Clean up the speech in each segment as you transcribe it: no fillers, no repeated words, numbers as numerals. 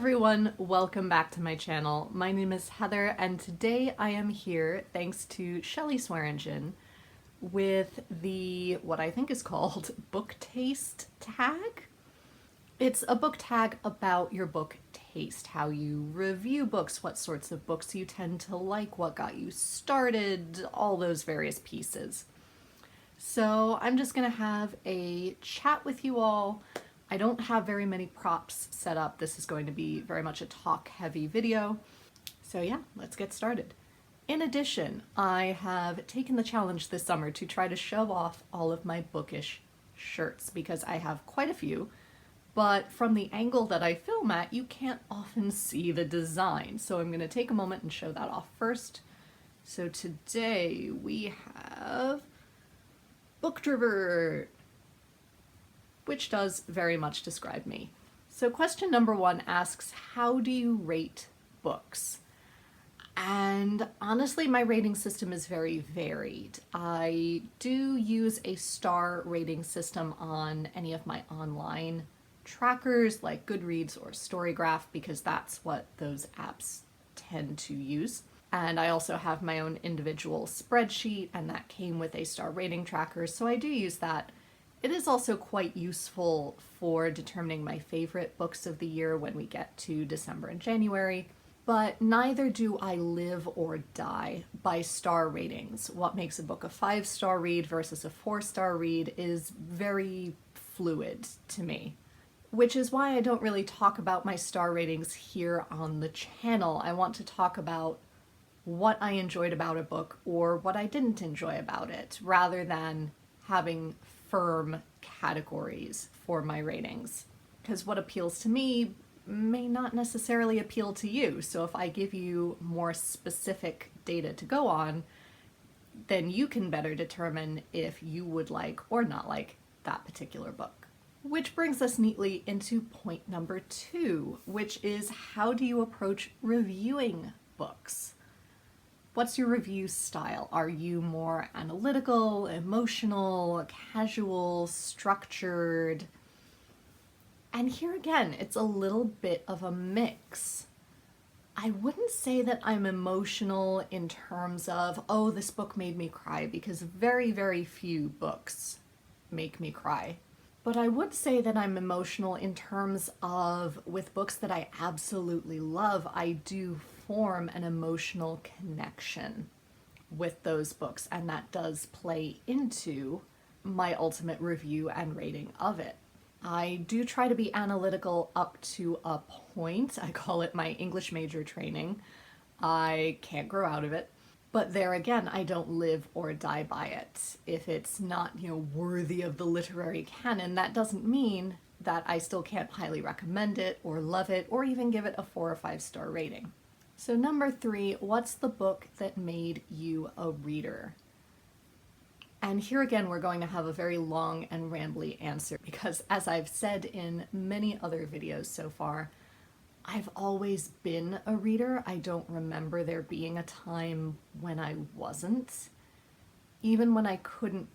everyone, welcome back to my channel. My name is Heather and today I am here thanks to Shelley Swearingen with the what I think is called book taste tag. It's a book tag about your book taste, how you review books, what sorts of books you tend to like, what got you started, all those various pieces. So I'm just gonna have a chat with you all. I don't have very many props set up. This is going to be very much a talk-heavy video. So yeah, let's get started. In addition, I have taken the challenge this summer to try to show off all of my bookish shirts because I have quite a few, but from the angle that I film at, you can't often see the design. So I'm gonna take a moment and show that off first. So today we have Book Driver, which does very much describe me. So question number one asks, how do you rate books? And honestly, my rating system is very varied. I do use a star rating system on any of my online trackers like Goodreads or Storygraph because that's what those apps tend to use. And I also have my own individual spreadsheet and that came with a star rating tracker, so I do use that. It is also quite useful for determining my favorite books of the year when we get to December and January, but neither do I live or die by star ratings. What makes a book a 5-star read versus a 4-star read is very fluid to me, which is why I don't really talk about my star ratings here on the channel. I want to talk about what I enjoyed about a book or what I didn't enjoy about it, rather than having firm categories for my ratings. Because what appeals to me may not necessarily appeal to you. So if I give you more specific data to go on, then you can better determine if you would like or not like that particular book. Which brings us neatly into point number 2, which is how do you approach reviewing books? What's your review style? Are you more analytical, emotional, casual, structured? And here again, it's a little bit of a mix. I wouldn't say that I'm emotional in terms of, oh, this book made me cry, because very, very few books make me cry. But I would say that I'm emotional in terms of, with books that I absolutely love, I do form an emotional connection with those books, and that does play into my ultimate review and rating of it. I do try to be analytical up to a point. I call it my English major training. I can't grow out of it. But there again, I don't live or die by it. If it's not, worthy of the literary canon, that doesn't mean that I still can't highly recommend it or love it or even give it a 4 or 5-star rating. So number 3, what's the book that made you a reader? And here again, we're going to have a very long and rambly answer because, as I've said in many other videos so far, I've always been a reader. I don't remember there being a time when I wasn't. Even when I couldn't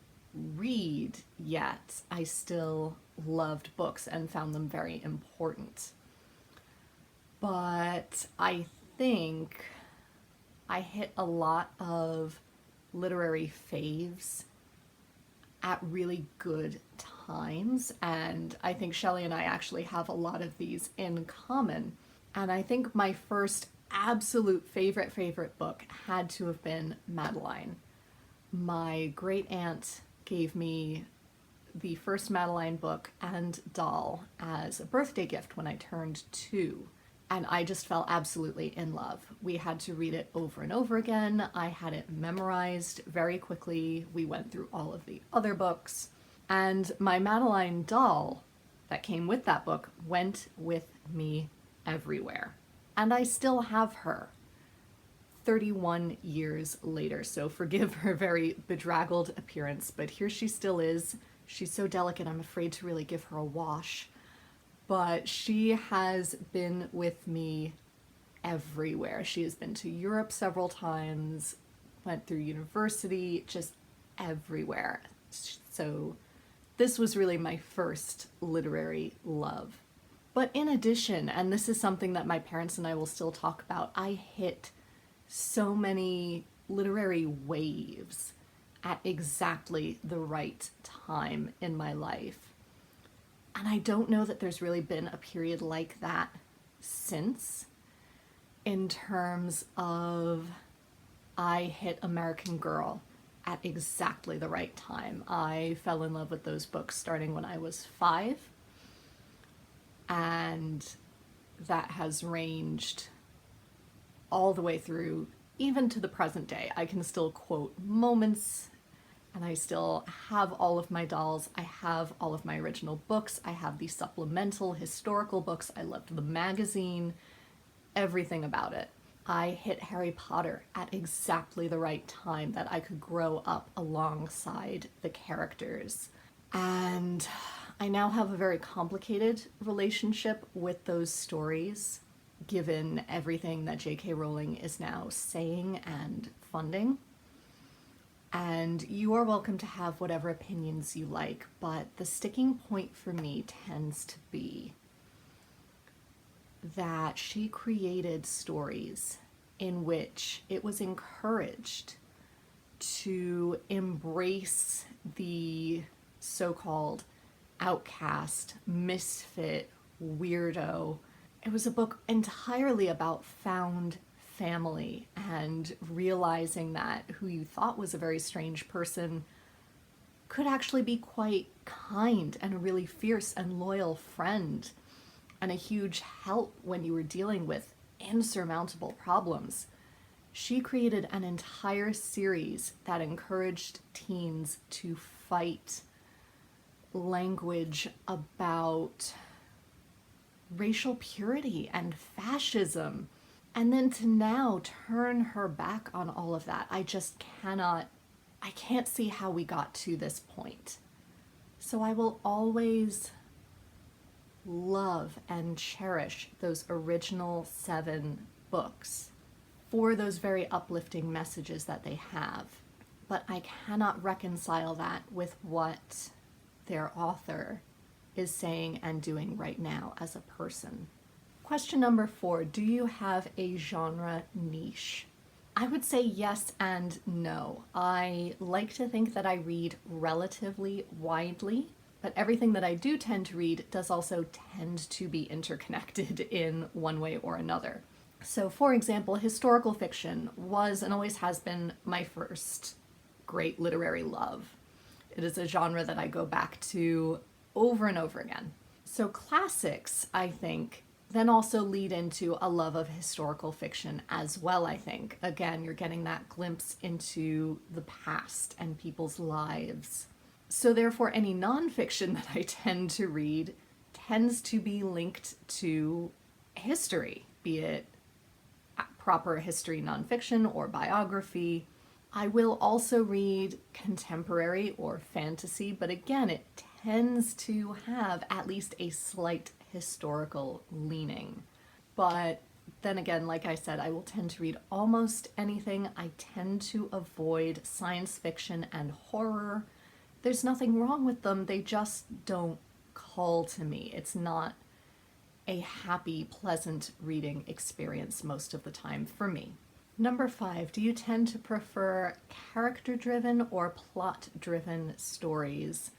read yet, I still loved books and found them very important. But I think I hit a lot of literary faves at really good times, and I think Shelley and I actually have a lot of these in common. And I think my first absolute favorite book had to have been Madeline. My great aunt gave me the first Madeline book and doll as a birthday gift when I turned 2. And I just fell absolutely in love. We had to read it over and over again. I had it memorized very quickly. We went through all of the other books. And my Madeline doll that came with that book went with me everywhere. And I still have her 31 years later. So forgive her very bedraggled appearance, but here she still is. She's so delicate, I'm afraid to really give her a wash. But she has been with me everywhere. She has been to Europe several times, went through university, just everywhere. So this was really my first literary love. But in addition, and this is something that my parents and I will still talk about, I hit so many literary waves at exactly the right time in my life. And I don't know that there's really been a period like that since, in terms of I hit American Girl at exactly the right time. I fell in love with those books starting when I was 5, and that has ranged all the way through, even to the present day. I can still quote moments, and I still have all of my dolls. I have all of my original books. I have the supplemental historical books. I loved the magazine, everything about it. I hit Harry Potter at exactly the right time that I could grow up alongside the characters. And I now have a very complicated relationship with those stories, given everything that J.K. Rowling is now saying and funding. And you are welcome to have whatever opinions you like, but the sticking point for me tends to be that she created stories in which it was encouraged to embrace the so-called outcast, misfit, weirdo. It was a book entirely about found family and realizing that who you thought was a very strange person could actually be quite kind and a really fierce and loyal friend and a huge help when you were dealing with insurmountable problems. She created an entire series that encouraged teens to fight language about racial purity and fascism. And then to now turn her back on all of that, I can't see how we got to this point. So I will always love and cherish those original 7 books for those very uplifting messages that they have. But I cannot reconcile that with what their author is saying and doing right now as a person. Question number 4, do you have a genre niche? I would say yes and no. I like to think that I read relatively widely, but everything that I do tend to read does also tend to be interconnected in one way or another. So, for example, historical fiction was and always has been my first great literary love. It is a genre that I go back to over and over again. So classics, I think, then also lead into a love of historical fiction as well, I think. Again, you're getting that glimpse into the past and people's lives. So therefore, any nonfiction that I tend to read tends to be linked to history, be it proper history nonfiction or biography. I will also read contemporary or fantasy, but again, it tends to have at least a slight historical leaning. But then again, like I said, I will tend to read almost anything. I tend to avoid science fiction and horror. There's nothing wrong with them, they just don't call to me. It's not a happy, pleasant reading experience most of the time for me. Number 5, do you tend to prefer character-driven or plot-driven stories?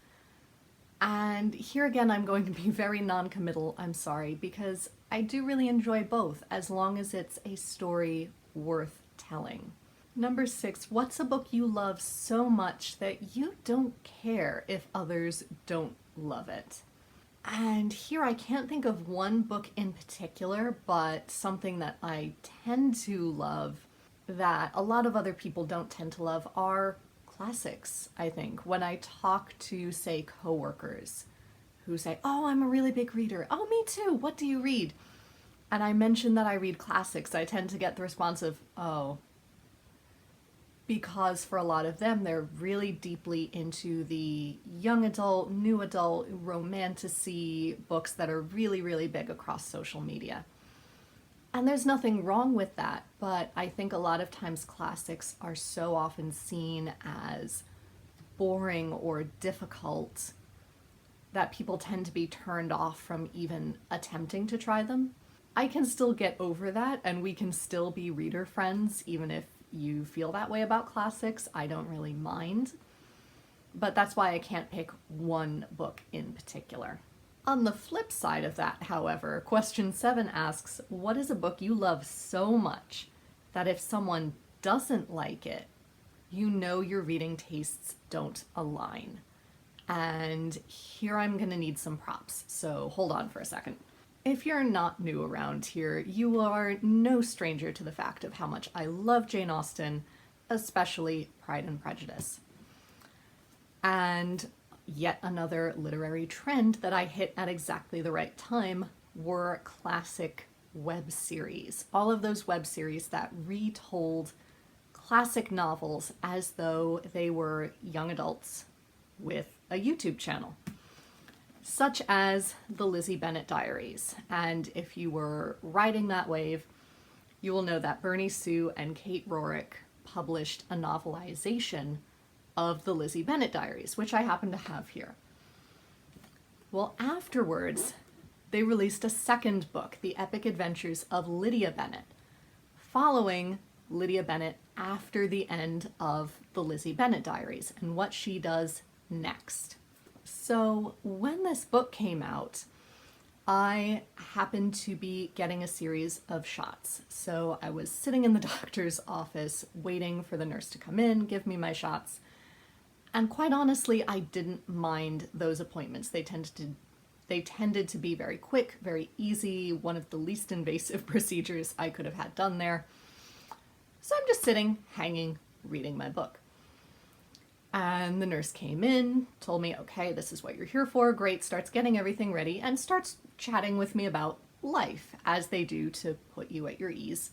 And here again, I'm going to be very non-committal, I'm sorry, because I do really enjoy both, as long as it's a story worth telling. Number 6, what's a book you love so much that you don't care if others don't love it? And here I can't think of one book in particular, but something that I tend to love that a lot of other people don't tend to love are classics, I think. When I talk to, say, coworkers who say, oh, I'm a really big reader. Oh, me too. What do you read? And I mention that I read classics, I tend to get the response of, oh, because for a lot of them, they're really deeply into the young adult, new adult, romantasy books that are really, really big across social media. And there's nothing wrong with that, but I think a lot of times classics are so often seen as boring or difficult that people tend to be turned off from even attempting to try them. I can still get over that, and we can still be reader friends, even if you feel that way about classics. I don't really mind. But that's why I can't pick one book in particular. On the flip side of that, however, question 7 asks, what is a book you love so much that if someone doesn't like it, you know your reading tastes don't align? And here I'm gonna need some props, so hold on for a second. If you're not new around here, you are no stranger to the fact of how much I love Jane Austen, especially Pride and Prejudice. And yet another literary trend that I hit at exactly the right time were classic web series. All of those web series that retold classic novels as though they were young adults with a YouTube channel, such as the Lizzie Bennet Diaries. And if you were riding that wave, you will know that Bernie Sue and Kate Rorick published a novelization of the Lizzie Bennet Diaries, which I happen to have here. Well, afterwards, they released a second book, The Epic Adventures of Lydia Bennet, following Lydia Bennet after the end of the Lizzie Bennet Diaries and what she does next. So when this book came out, I happened to be getting a series of shots. So I was sitting in the doctor's office waiting for the nurse to come in, give me my shots. And quite honestly, I didn't mind those appointments. They tended to be very quick, very easy, one of the least invasive procedures I could have had done there. So I'm just sitting, hanging, reading my book. And the nurse came in, told me, okay, this is what you're here for, great, starts getting everything ready, and starts chatting with me about life, as they do to put you at your ease.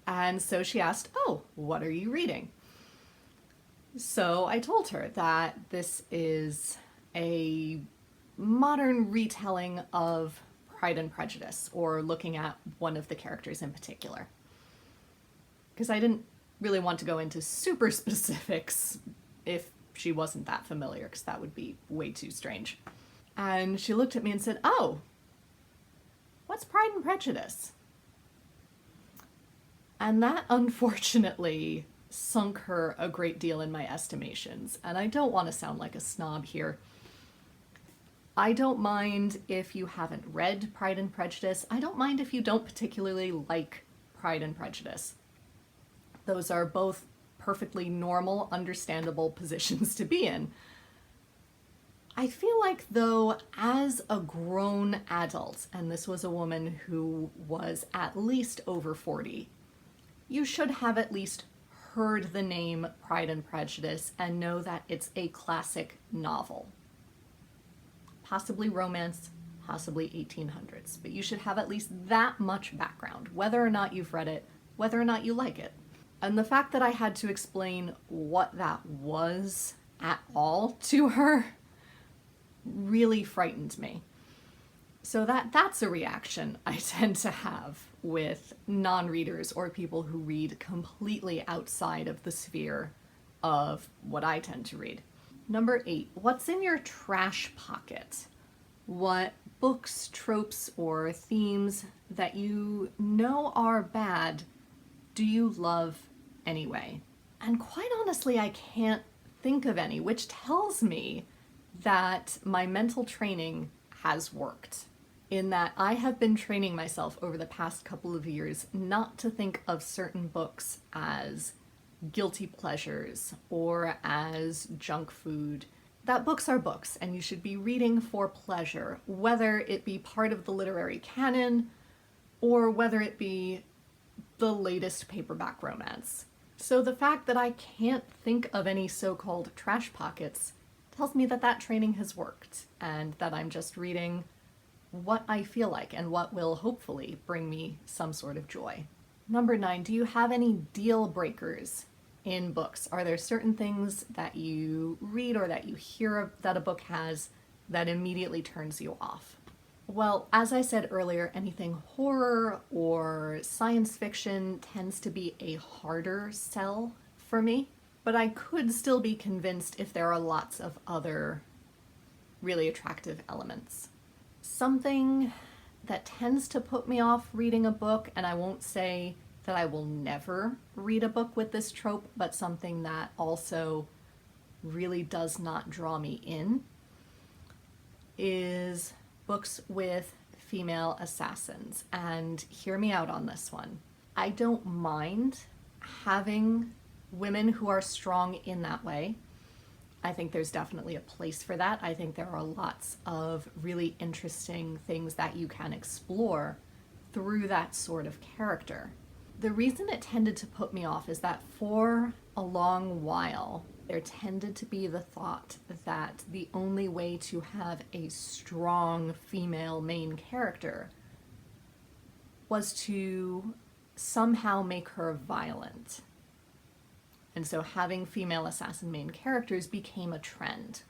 And so she asked, oh, what are you reading? So I told her that this is a modern retelling of Pride and Prejudice, or looking at one of the characters in particular. Because I didn't really want to go into super specifics if she wasn't that familiar, because that would be way too strange. And she looked at me and said, oh, what's Pride and Prejudice? And that, unfortunately, sunk her a great deal in my estimations. And I don't want to sound like a snob here. I don't mind if you haven't read Pride and Prejudice. I don't mind if you don't particularly like Pride and Prejudice. Those are both perfectly normal, understandable positions to be in. I feel like, though, as a grown adult, and this was a woman who was at least over 40, you should have at least heard the name Pride and Prejudice and know that it's a classic novel. Possibly romance, possibly 1800s, but you should have at least that much background, whether or not you've read it, whether or not you like it. And the fact that I had to explain what that was at all to her really frightened me. So that's a reaction I tend to have with non-readers or people who read completely outside of the sphere of what I tend to read. Number 8, what's in your trash pocket? What books, tropes, or themes that you know are bad do you love anyway? And quite honestly, I can't think of any, which tells me that my mental training has worked, in that I have been training myself over the past couple of years not to think of certain books as guilty pleasures or as junk food. That books are books, and you should be reading for pleasure, whether it be part of the literary canon or whether it be the latest paperback romance. So the fact that I can't think of any so-called trash pockets tells me that that training has worked, and that I'm just reading what I feel like and what will hopefully bring me some sort of joy. Number 9, do you have any deal breakers in books? Are there certain things that you read or that you hear that a book has that immediately turns you off? Well, as I said earlier, anything horror or science fiction tends to be a harder sell for me, but I could still be convinced if there are lots of other really attractive elements. Something that tends to put me off reading a book, and I won't say that I will never read a book with this trope, but something that also really does not draw me in, is books with female assassins. And hear me out on this one. I don't mind having women who are strong in that way. I think there's definitely a place for that. I think there are lots of really interesting things that you can explore through that sort of character. The reason it tended to put me off is that for a long while, there tended to be the thought that the only way to have a strong female main character was to somehow make her violent. And so having female assassin main characters became a trend.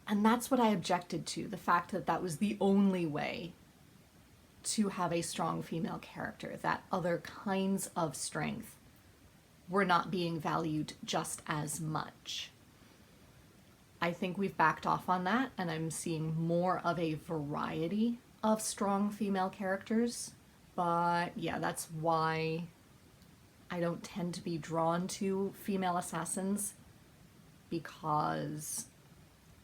And that's what I objected to, the fact that that was the only way to have a strong female character, that other kinds of strength were not being valued just as much. I think we've backed off on that, and I'm seeing more of a variety of strong female characters. But yeah, that's why I don't tend to be drawn to female assassins, because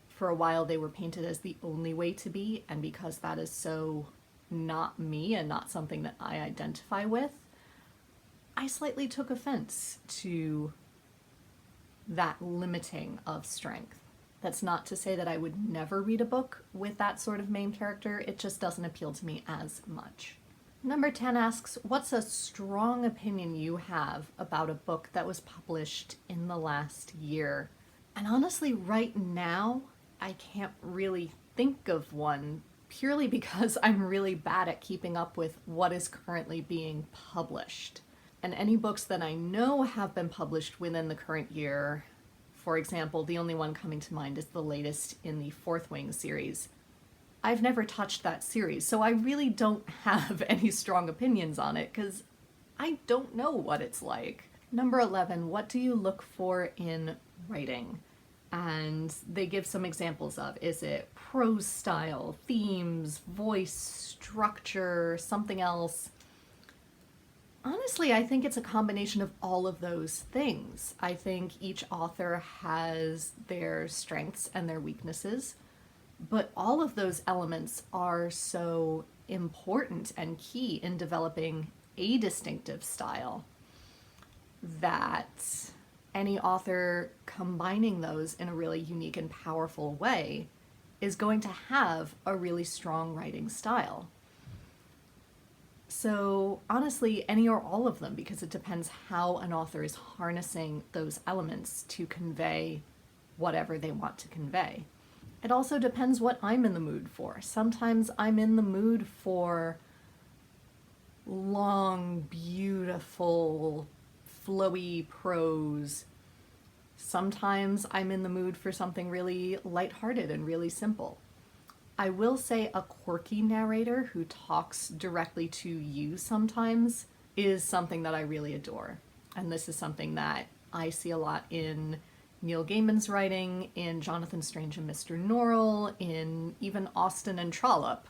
for a while they were painted as the only way to be, and because that is so not me and not something that I identify with, I slightly took offense to that limiting of strength. That's not to say that I would never read a book with that sort of main character, it just doesn't appeal to me as much. Number 10 asks, what's a strong opinion you have about a book that was published in the last year? And honestly, right now, I can't really think of one, purely because I'm really bad at keeping up with what is currently being published. And any books that I know have been published within the current year, for example, the only one coming to mind is the latest in the Fourth Wing series. I've never touched that series, so I really don't have any strong opinions on it because I don't know what it's like. Number 11, what do you look for in writing? And they give some examples of, is it prose style, themes, voice, structure, something else? Honestly, I think it's a combination of all of those things. I think each author has their strengths and their weaknesses, but all of those elements are so important and key in developing a distinctive style that any author combining those in a really unique and powerful way is going to have a really strong writing style. So honestly, any or all of them, because it depends how an author is harnessing those elements to convey whatever they want to convey. It also depends what I'm in the mood for. Sometimes I'm in the mood for long, beautiful, flowy prose. Sometimes I'm in the mood for something really lighthearted and really simple. I will say a quirky narrator who talks directly to you sometimes is something that I really adore. And this is something that I see a lot in Neil Gaiman's writing, in Jonathan Strange and Mr. Norrell, in even Austen and Trollope.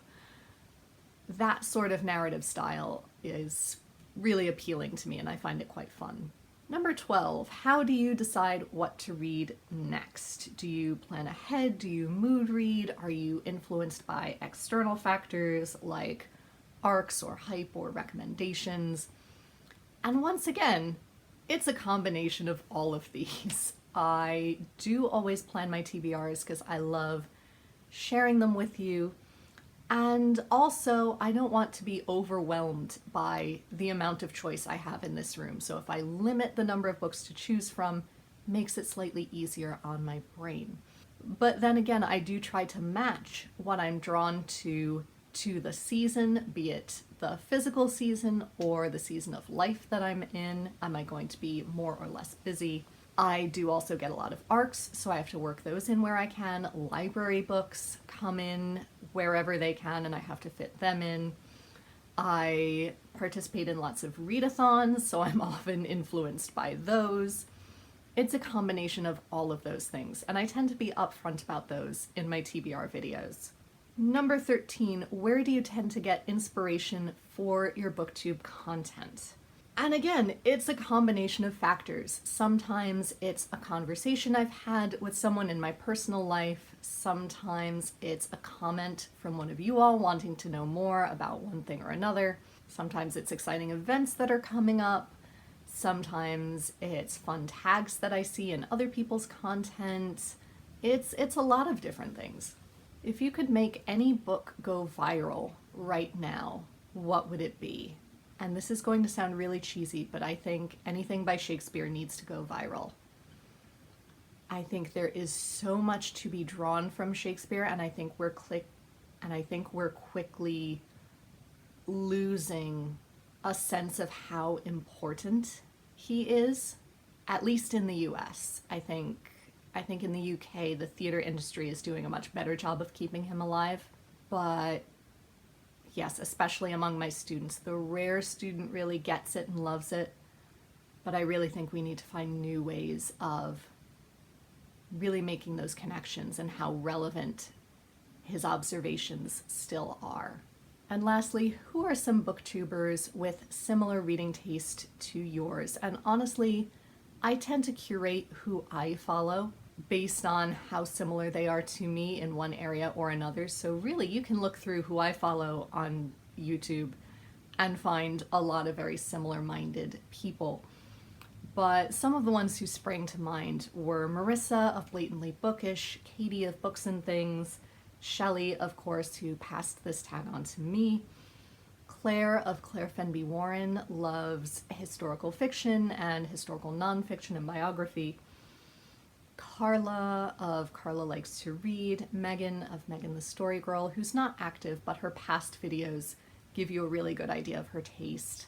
That sort of narrative style is really appealing to me, and I find it quite fun. Number 12, how do you decide what to read next? Do you plan ahead? Do you mood read? Are you influenced by external factors like arcs or hype or recommendations? And once again, it's a combination of all of these. I do always plan my TBRs because I love sharing them with you. And also, I don't want to be overwhelmed by the amount of choice I have in this room. So if I limit the number of books to choose from, it makes it slightly easier on my brain. But then again, I do try to match what I'm drawn to the season, be it the physical season or the season of life that I'm in. Am I going to be more or less busy? I do also get a lot of arcs, so I have to work those in where I can. Library books come in wherever they can, and I have to fit them in. I participate in lots of readathons, so I'm often influenced by those. It's a combination of all of those things, and I tend to be upfront about those in my TBR videos. Number 13, where do you tend to get inspiration for your booktube content? And again, it's a combination of factors. Sometimes it's a conversation I've had with someone in my personal life. Sometimes it's a comment from one of you all wanting to know more about one thing or another. Sometimes it's exciting events that are coming up. Sometimes it's fun tags that I see in other people's content. It's a lot of different things. If you could make any book go viral right now, what would it be? And this is going to sound really cheesy, but I think anything by Shakespeare needs to go viral. I think there is so much to be drawn from Shakespeare, and I think we're quickly losing a sense of how important he is, at least in the US. I think in the UK, the theater industry is doing a much better job of keeping him alive, but yes, especially among my students. The rare student really gets it and loves it, but I really think we need to find new ways of really making those connections and how relevant his observations still are. And lastly, who are some booktubers with similar reading taste to yours? And honestly, I tend to curate who I follow based on how similar they are to me in one area or another. So really, you can look through who I follow on YouTube and find a lot of very similar-minded people. But some of the ones who sprang to mind were Marissa of Blatantly Bookish, Katie of Books and Things, Shelley, of course, who passed this tag on to me, Claire of Claire Fenby Warren, loves historical fiction and historical nonfiction and biography, Carla of Carla Likes to Read, Megan of Megan the Story Girl, who's not active, but her past videos give you a really good idea of her taste.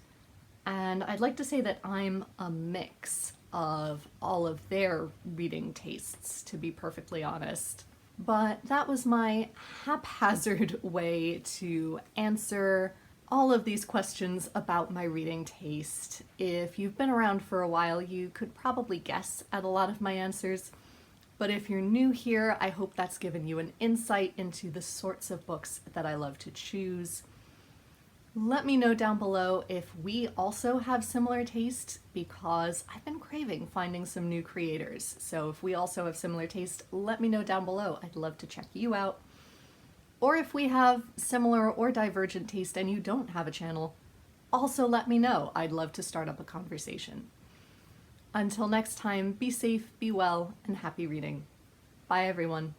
And I'd like to say that I'm a mix of all of their reading tastes, to be perfectly honest. But that was my haphazard way to answer all of these questions about my reading taste. If you've been around for a while, you could probably guess at a lot of my answers. But if you're new here, I hope that's given you an insight into the sorts of books that I love to choose. Let me know down below if we also have similar taste, because I've been craving finding some new creators. So if we also have similar taste, let me know down below. I'd love to check you out. Or if we have similar or divergent taste and you don't have a channel, also let me know. I'd love to start up a conversation. Until next time, be safe, be well, and happy reading. Bye everyone.